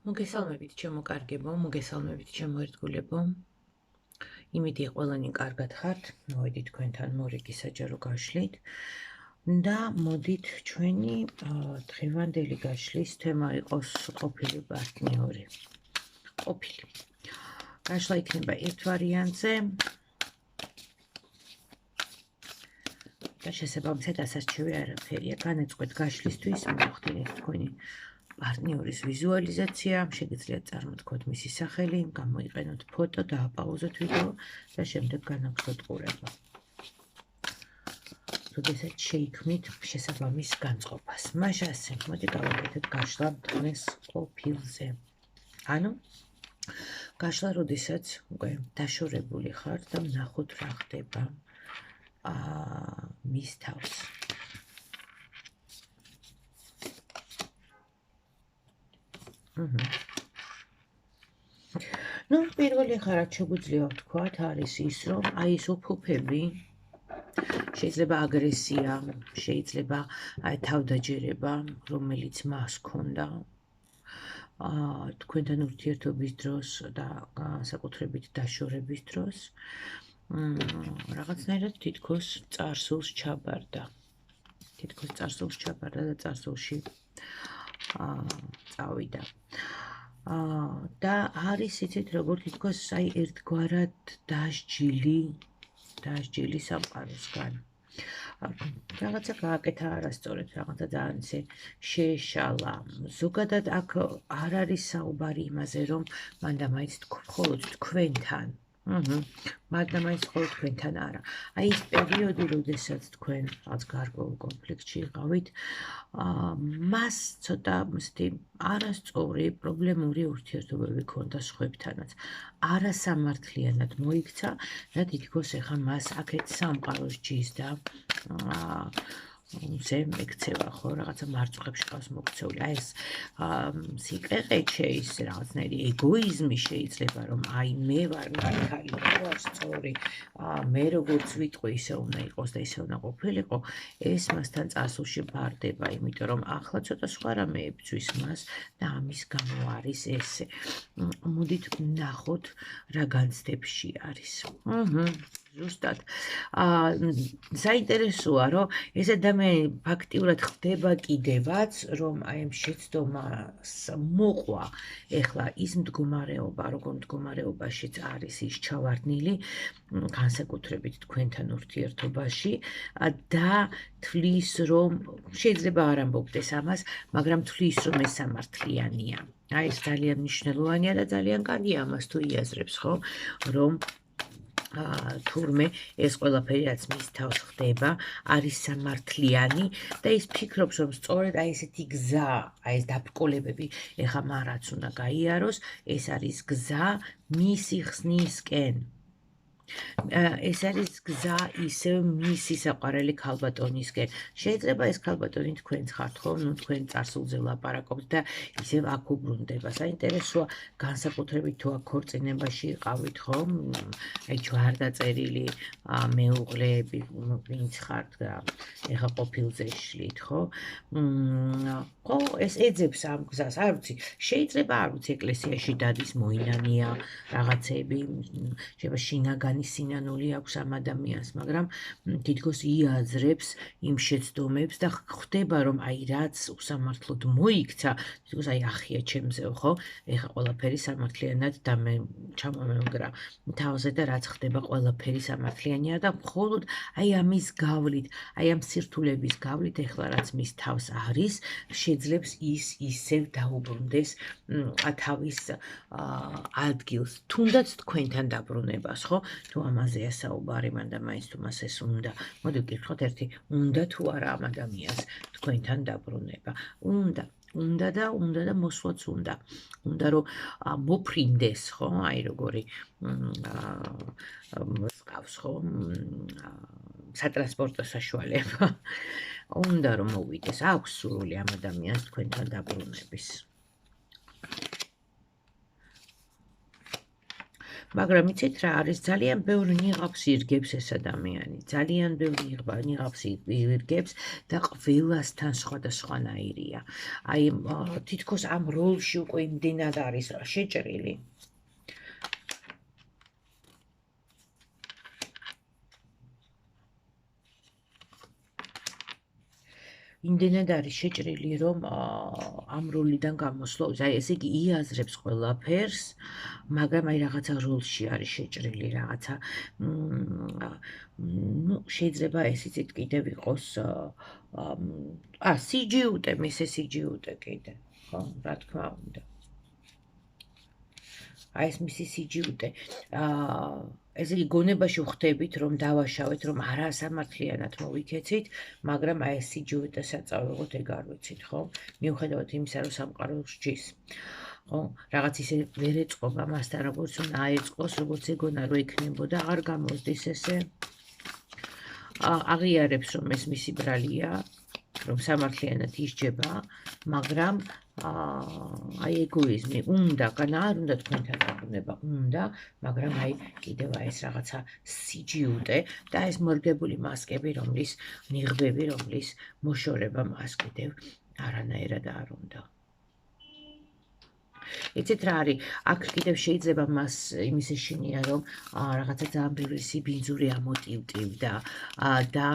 მოგესალმებით ჩემო კარგებო, მოგესალმებით ჩემო ერთგულებო. იმედი ყველანი კარგად ხართ. მოვედით თქვენთან მორიგი საჯარო გაშლით და მოდით ჩვენი დღევანდელი გაშლის თემა იყოს ყოფილი პარტნიორი. ყოფილი. გაშლა იქნება ერთ ვარიანტზე და შესაბამისად ასარჩევი არაფერია. განეწყვეთ გაშლისთვის მოხდინეთ თქვენი პარტნიორის ვიზუალიზაცია, შეგიძლიათ წარმოთქვათ მისი სახელი, გამოიყენოთ ფოტო, დააპაუზოთ ვიდეო და შემდეგ განაგრძოთ ყურება. როდესაც შეიქმნით შესაბამის განწყობას. მაშასე, მოდი გავაკეთოთ გაშლა დღეს ყოფილზე. ანუ გაშლა, როდესაც უკვე დაშორებული ხართ და ვნახოთ რა ხდება მის თავს. ნუ პირველი ხარად შეგვიძლია ვთქვათ არის ის, რომ აი ეს უფუფები შეიძლება აგრესია, შეიძლება თავდაჯერება, რომელიც მას ჰქონდა თქვენთან ურთიერთობის დროს და საკუთრებით დაშორების დროს რაღაცნაირად თითქოს წარსულს ჩაბარდა. და წარსულში წავიდა. და არის იცით როგორ თითქოს აი ერთგვარად დასჯილი სამყაროსგან. რაღაცა გააკეთა არასწორად, რაღაცა ძალიან ისე შეეშალა. ზოგადად აქ არ არის საუბარი იმაზე, რომ მანდამაინც მხოლოდ თქვენთან. მანდამაინც მხოლოდ თქვენთან არა. აი ის პერიოდი, როდესაც თქვენ რაღაც გარკვეულ კონფლიქტში იყავით, მას ცოტა მისთი არასწორი პრობლემური ურთიერთობები ჰქონდა სხვებთანაც. არასამართლიანად მოიქცა და თითქოს ეხა მას აქეთ სამყაროს ჯის და მეკცევა ხო რაღაცა მარწუხებში ყავს მოქცეული. აი ეს სიკრეყეჩე ის რაღაცნაირი ეგოიზმი შეიძლება რომ აი მე ვარ მართალი, მე ვარ სწორი, მე როგორც ვიტყვი ისე უნდა იყოს და ისე უნდა ყოფილიყო, ეს მასთან წარსულში ბარდება, იმიტომ რომ ახლა ცოტა სხვა რამე ებძვის მას და ამის გამო არის ესე. მოდით ვნახოთ რა განცდებში არის. ზუსტად. საინტერესოა, რომ ეს ადამიანი ფაქტიურად ხდება კიდევაც, რომ აი ამ შეცდომას მოყვა ეხლა ის მდგომარეობა, როგორ მდგომარეობაშიც არის ის ჩავარდნილი, განსაკუთრებით თქვენთან ურთიერთობაში და თვლის, რომ შეიძლება არ ამბობდეს ამას, მაგრამ თვლის, რომ ეს სამართლიანია. აი ეს ძალიან მნიშვნელოვანია და ძალიან კარგია ამას თუ იაზრებს, ხო, რომ თურმე ეს ყველაფერი რაც მის თავს ხდება არის სამართლიანი და ის ფიქრობს რომ სწორედ აი ესეთი გზა, აი ეს დაბრკოლებები ეხა მარაც უნდა გაიაროს, ეს არის გზა მისი ხსნისკენ. ეს არის გზა ისევ მისი საყვარელი ქალბატონისკენ. შეიძლება ეს ქალბატონი თქვენც ხართ, ხო? ნუ თქვენ წარსულზე ვლაპარაკობთ და ისევ აქ უბრუნდება. საინტერესოა, განსაკუთრებით თუ აქ ქორწინებაში იყავით, ხო? აი ჯვარდაწერილი მეუღლეები, ვინც ხართ და ეხა ყოფილზე შლით, ხო? ხო, ეს ეძებს ამ გზას. არ ვიცი, შეიძლება არ ვიცი ეკლესიაში დადის მოინანია რაღაცები, შეიძლება შინაგანი სინანული აქვს ამ ადამიანს, მაგრამ თითქოს იაზრებს იმ შეცდომებს და ხვდება რომ აი რაც უსამართლოდ მოიქცა, თითქოს აი ახია ჩემზეო, ხო? ეხა ყველაფერი სამართლიანად და მე ჩამომემგრა თავზე და რაც ხდება ყველაფერი სამართლიანია და მხოლოდ აი ამის გავლით, აი ამ სირთულების გავლით ეხლა რაც მის თავს არის, შეძლებს ის ისევ დაუბრუნდეს თავის ადგილს, თუნდაც თქვენთან დაბრუნებას, ხო? თუ ამაზეა საუბარი, მანდამაინც თუ მას ეს უნდა. მოდი ვკითხოთ ერთი, უნდა თუ არა ამ ადამიანს თქვენთან დაბრუნება. უნდა და მოსვლაც უნდა. უნდა რომ მოფრინდეს, ხო? აი როგორი მსგავს, ხო? სატრანსპორტო საშუალება. უნდა რომ მოვიდეს. აქვს სურვილი ამ ადამიანს თქვენთან დაბრუნების. მაგრამ იცით რა არის, ძალიან ბევრი ნიღაბს ირგებს ეს ადამიანი, ძალიან ბევრი ნიღაბს ირგებს და ყველასთან სხვადასხვანაირია. აი თითქოს ამ როლში უკვე იმდენად არის შეჭრილი. იმდენად არის შეჭრილი, რომ ამ როლიდან გამოსვლობს, აი ესე იგი იაზრებს ყველაფერს, მაგრამ აი რაღაცა როლში არის შეჭრილი, რაღაცა შეიძლება ეს იცით კიდევ იყოს სიჯიუტე, მისე სიჯიუტე კიდე, ხო, რა თქმა უნდა. აი ეს მისი სიჯიუტე. ესე იგი გონებაში ვხვდებით, რომ დავაშავეთ, რომ არასამართლიანად მოვიქეცით, მაგრამ აი ეს სიჯიუტე საწავლებოთ ეგ არ ვიცით, ხო? მიუხედავად იმისა, რომ სამყაროს ჯის. ხო, რაღაც ისე ვერ ეწყობა მასთან, როგორც უნდა აეწყოს, როგორც ეგონა რომ ექნებოდა, არ გამოსდის ესე. აღიარებს, რომ ეს მისი ბრალია, რომ სამართლიანად ისჯება, მაგრამ აი ეგოიზმი უნდა, არ უნდა თქვენთან დაბრუნება, უნდა, მაგრამ აი კიდევ ეს რაღაცა სიჯიუტე და ეს მორგებული მასკები, რომლის ნიღბები, რომლის მოშორება მას კიდევ არანაირად არ უნდა. იცით რა არის, აქ კიდევ შეიძლება მას იმის ეშინია, რომ რაღაცა ძალიან ბევრი სიბინძური ამოტივტივდა და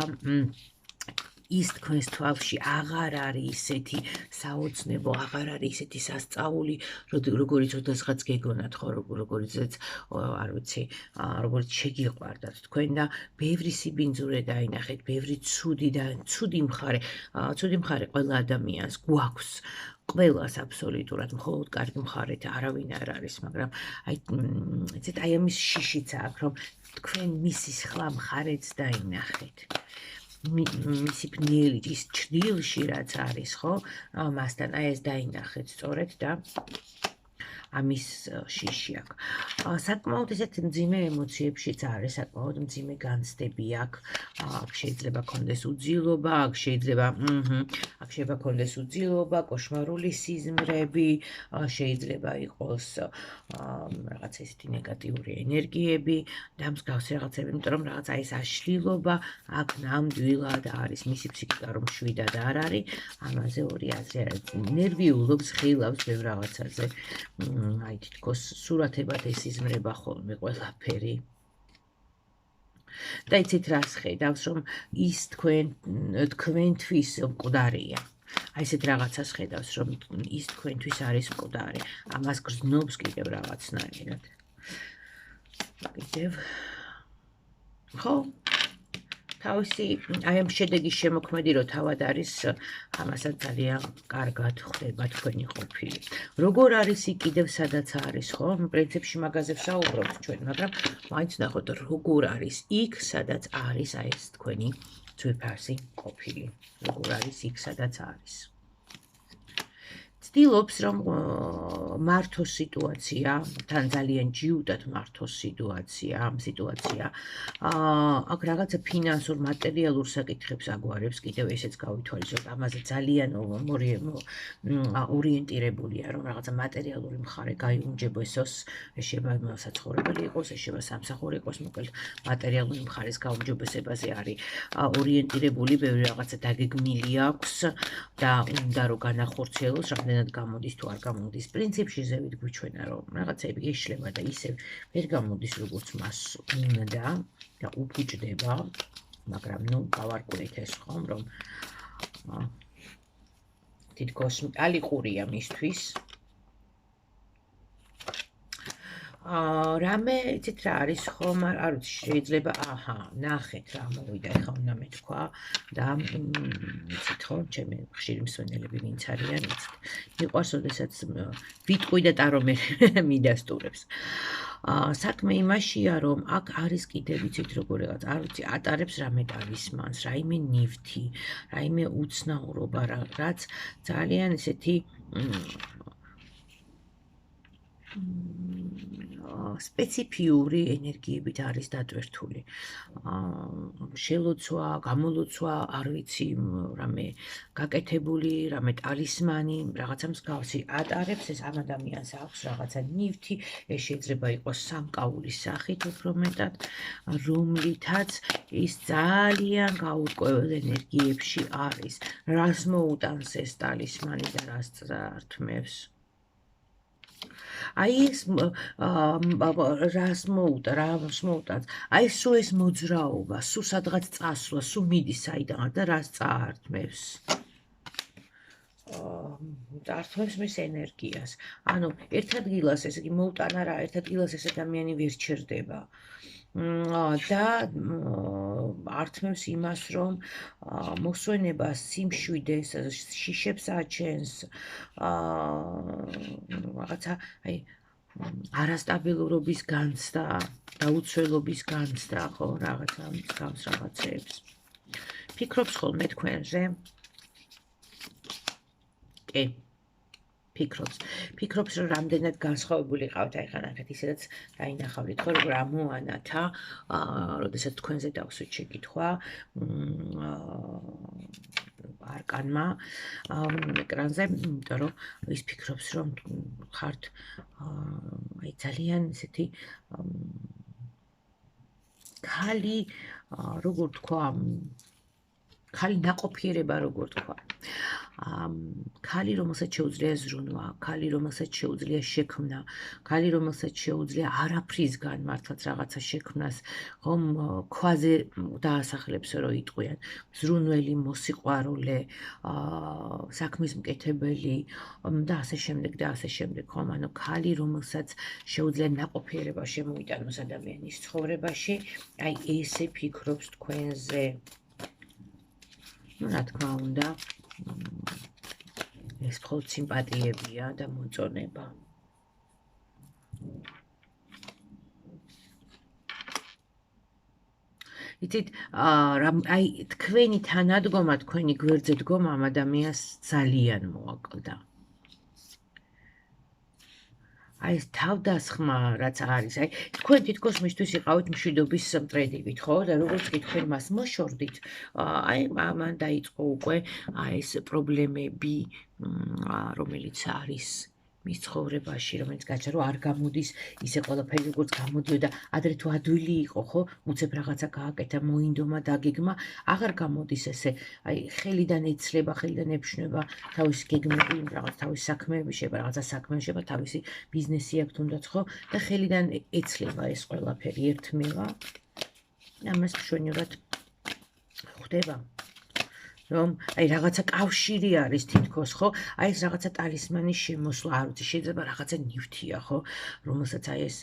ის თქვენს თვალში აღარ არის ისეთი საოცნებო, აღარ არის ისეთი სასწაული, როგორიც ოდესღაც გეგონათ, ხო, როგორიცაც არ ვიცი, როგორც შეგიყვარდათ თქვენ და ბევრი სიბინძურე დაინახეთ, ბევრი ცუდი და ცუდი მხარე ყველა ადამიანს გვაქვს. ყველას აბსოლუტურად მხოლოდ კარგი მხარეთ არავინ არ არის, მაგრამ აი იცით, აი ამის შიშიც აქვს, რომ თქვენ მისის ხლა მხარეც დაინახეთ. მისი ბნელი ის ჩრდილში რაც არის, ხო? მასთან აი ეს დაინახეთ სწორედ და ამის შიში აქვს. საკმაოდ ესეთ მძიმე ემოციებშიც არის, საკმაოდ მძიმე განცდები აქვს. აქ შეიძლება კონდეს უძილობა, აქ შეიძლება კონდეს უძილობა, კოშმარული სიზმრები, შეიძლება იყოს რაღაც ესეთი ნეგატიური ენერგიები და მსგავსი რაღაცები, იმიტომ რომ რაღაც აი ეს აშლილობა აქ ნამდვილად არის, მისი ფსიქიკა რომ შვიდად არ არის, ამაზე ორი აზრი არის. ნერვიულობს, ხილავს ბევრ რაღაცაზე. აი თითქოს სურათებად ესიზმრება ხოლმე ყველაფერი. და იცით რას ხედავს, რომ ის თქვენთვის მკვდარია. აი ესეთ რაღაცას ხედავს, რომ ის თქვენთვის არის მკვდარი. ამას გრძნობს კიდევ რაღაცნაირად. კიდევ ხო? თავისი აი ამ შედეგის შემოქმედი რო თავად არის, ამასაც ძალიან კარგად ხვდება თქვენი ყოფილი. როგორ არის იქ კიდევ სადაც არის, ხო? პრინციპში მაგაზე ვსაუბრობთ ჩვენ, მაგრამ მაინც ნახოთ როგორ არის იქ სადაც არის აი ეს თქვენი ძვირფასი ყოფილი. როგორ არის იქ სადაც არის. ცდილობს რომ მართოს სიტუაცია, თან ძალიან ჯიუტად მართოს სიტუაცია, აქ რაღაცა ფინანსურ, მატერიალურ საკითხებს აგვარებს, კიდევ ესეც გავითვალისწინოთ, ამაზე ძალიან ორიენტირებულია, რომ რაღაცა მატერიალური მხარე გაიუმჯობესოს, ეს შეიძლება საცხოვრებელი იყოს, ეს შეიძლება სამსახური იყოს, მოკლედ მატერიალური მხარის გაუმჯობესებაზე არის ორიენტირებული, ბევრი რაღაცა დაგეგმილი აქვს და უნდა რომ განახორციელოს, რამდენად გამოდის თუ არ გამოდის. პრინციპში ზევით გვიჩვენა, რომ რაღაცები ეშლება და ისევ ვერ გამოდის, როგორც მას უნდა და უფუჭდება, მაგრამ ნუ გავარკვევით ეს ხომ, რომ თითქოს ალიყურია მისთვის. რამე, იცით რა არის ხომ, არ ვიცი, შეიძლება, ნახეთ რა მოვიდა, ეხლა უნდა მეთქვა და იცით ხო, ჩემი ხშირი მსვენელები ვინც არიან, იცით. მიყვარს, როდესაც ვიტყვი და ტარო მე მიდასტურებს. საქმე იმაშია, რომ აქ არის კიდევ იცით როგორ რაღაც, არ ვიცი, ატარებს რამე ტალისმანს, რაიმე ნივთი, რაიმე უცნაურობა, რაც ძალიან ესეთი სპეციფიური ენერგიებით არის დატვირთული. შელოცვა, გამოლოცვა, არ ვიცი, რამე გაკეთებული, რამე ტალისმანი, რაღაცა მსგავსი ატარებს, ეს ამ ადამიანს აქვს რაღაცა ნივთი, ეს შეიძლება იყოს სამკაულის სახით უფრო მეტად, რომლითაც ის ძალიან გაურკვეველ ენერგიებში არის. რას მოუტანს ეს ტალისმანი და რას წართმევს? აი ეს რას მოუტანს? აი სულ ეს მოძრაობა, სულ სადღაც წასვლა, სულ მიდის საიდანაც და რას წაართმევს? წართმევს მის ენერგიას. ანუ ერთ ადგილას, ესე იგი მოუტანა რა, ერთ ადგილას ეს ადამიანი ვერ ჩერდება. და ართმევს იმას, რომ მოსვენება სიმშვიდეს, შიშებს აჩენს, რაღაცა აი არასტაბილურობის განცდა, დაუცველობის განცდა, ხო, რაღაცა მსგავს რაღაცეებს. ფიქრობს ხოლმე თქვენზე? კი. ფიქრობს, რომ რამდენად განსხვავებული ყავთ, აი ხან ახეთ ისედაც დაინახავთ, ხო, როგორ ამოანათა, როდესაც თქვენზე დავსვით შეკითხვა, არკანმა ეკრანზე, იმიტომ რომ ის ფიქრობს, რომ ხართ აი ძალიან ესეთი ქალი, როგორ თქვა, ქალი ნაყოფიერება, როგორ თქვა. ქალი, რომელსაც შეუძლია ზრუნვა, ქალი, რომელსაც შეუძლია შექმნა, ქალი, რომელსაც შეუძლია არაფრისგან მართლაც რაღაცა შექმნას, ხომ ქვაზე დაასახლებს რომ იტყვიან, ზრუნველი, მოსიყვარულე, საქმის მკეთებელი და ასე შემდეგ, ხომ, ანუ ქალი, რომელსაც შეუძლია ნაყოფიერება შემოიტანოს ადამიანის ცხოვრებაში, აი ესე ფიქრობს თქვენზე. რა თქმა უნდა, ეს მხოლოდ სიმპათიებია და მოწონება. იცით, აი თქვენი თანადგომა, თქვენი გვერდზე დგომა ამ ადამიანს ძალიან მოაკლდა. აი ეს თავდასხმა, რაც არის, აი თქვენ თითქოს მისთვის იყავით მშვიდობის მტრედივით, ხო? და როგორც კი თქვენ მას მოშორდით, აი მან დაიწყო უკვე ეს პრობლემები, რომელიც არის მის ცხოვრებაში, რომელიც გაჩა რომ არ გამოდის ისე ყველაფერი როგორც გამოდიოდა, ადრე თუ ადვილი იყო, ხო? უცებ რაღაცა გააკეთა, მოინდომა, დაგეგმა, აღარ გამოდის ესე, აი ხელიდან ეცლება, ხელიდან ეფშნება თავისი გეგმები, რაღაც თავისი საქმეები შეება, რაღაცა საქმე შეება, თავისი ბიზნესი აქვს თუნდაც, ხო? და ხელიდან ეცლება ეს ყველაფერი ერთმევა. ამას მშვენივრად ხვდება. რომ აი რაღაცა კავშირი არის თითქოს, ხო? აი ეს რაღაცა ტალისმანის შემოსვლა, არ ვიცი, შეიძლება რაღაცა ნივთია, ხო? რომელსაც აი ეს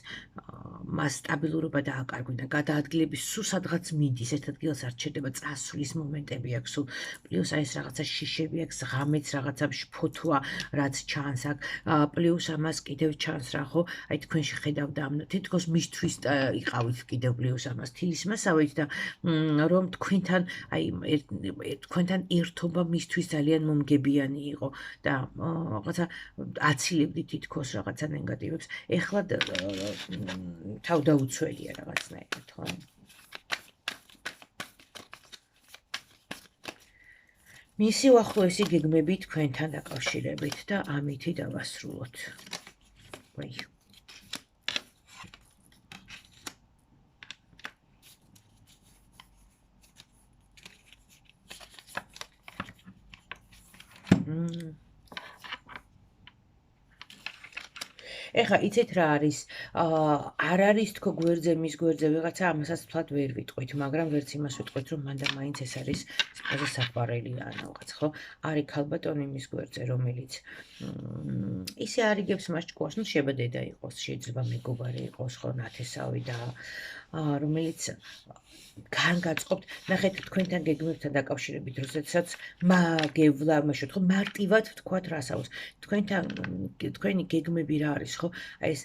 მას სტაბილურობა დააკარგვინა, გადაადგილების სულ სადღაც მიდის, ერთ ადგილას არ ჩერდება, წასვლის მომენტები აქვს სულ. პლუს აი ეს რაღაცა შიშები აქვს, ღამეც რაღაცა ფოთვა, რაც ჩანს აქ. პლუს ამას კიდევ ჩანს რა, ხო? აი თქვენში ხედავდა ამ თითქოს მისთვის იყავით კიდევ პლუს ამას თილისმასავით და რომ თქვენთან აი თქვენთან ერთობა მისთვის ძალიან მომგებიანი იყო და რაღაცა აცილებდი თითქოს რაღაცა ნეგატივებს. ეხლა თავდაუცველია რაღაცნაირად, ხო? მისი უახლოესი გეგმები თქვენთან დაკავშირებით და ამითი დავასრულოთ. ვაი. ეხა იცით რა არის, არ არის თქო გვერდზე, მის გვერდზე ვიღაცა, ამასაც თქვათ ვერ ვიტყვით, მაგრამ ვერც იმას ვიტყვით, რომ მანდა მაინც ეს არის სიტყვაზე საყვარელი ან რაღაც, ხო? არის ქალბატონი მის გვერდზე, რომელიც ისე არიგებს მას ჭკუას, ну შეიძლება დედა იყოს, შეიძლება მეგობარი იყოს, ხო, ნათესავი და რომელიც განგაწყობთ, ნახეთ თქვენთან გეგმებთან დაკავშირებით, როდესაც მაგევლა, მაშინ ხო, მარტივად ვთქვათ რას აქვს. თქვენი გეგმები რა არის, ხო? აი ეს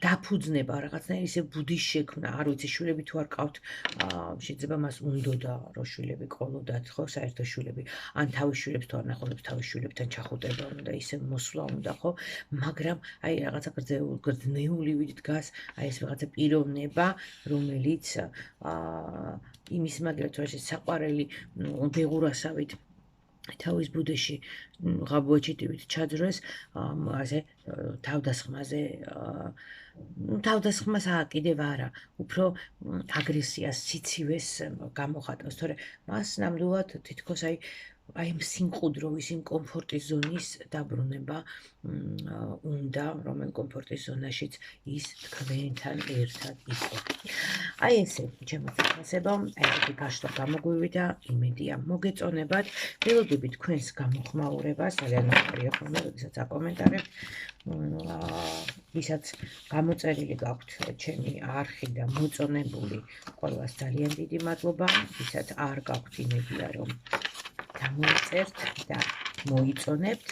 დაფუძნება, რაღაცნაირი ისე ბუდის შექმნა, არ ვიცი, შვილები თუ არ ყავთ, შეიძლება მას უნდოდა, რომ შვილები ყოლოდათ, ხო, საერთო შვილები, ან თავის შვილებს თუ არ ნახულობს, თავის შვილებთან ჩახუტება უნდა, ისე მოსვლა უნდა, ხო, მაგრამ აი რაღაცა გრძნეულივით დგას, აი ეს რაღაცა პიროვნება, რომელიც იმის მაგალითად თუ არის საყვარელი ბეღურასავით თავის ბუდეში ღაბუაჩიტივით ჩაძრეს, ასე თავდასხმაზე თავდასხმას კიდევ არა, უფრო აგრესიას, სიცივეს გამოხატავს, თორე მას ნამდვილად თითქოს აი იმ სიმყუდროვის, იმ კომფორტის ზონის დაბრუნება უნდა, რომელ კომფორტის ზონაშიც ის თქვენთან ერთად იყო. აი ესე, ჩემო ფასებო, ეგეთი გაშლა გამოგვივიდა, იმედია მოგეწონებათ, ველოდებით თქვენს გამოხმაურებას, ძალიან მაგარია ხოლმე, როდესაც აკომენტარებთ, ვისაც გამოწერილი გაქვთ ჩემი არხი და მოწონებული, ყველას ძალიან დიდი მადლობა, ვისაც არ გაქვთ, იმედია რომ გამოიწერთ და მოიწონებთ.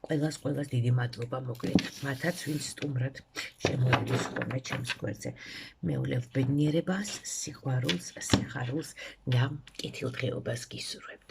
ყველას დიდი მადლობა მოკლედ, მათაც ვინც სტუმრად შემოვიდეს ხოლმე ჩემს გვერდზე. მეულევ ბედნიერებას, სიყვარულს, სიხარულს და კეთილდღეობას გისურვებთ.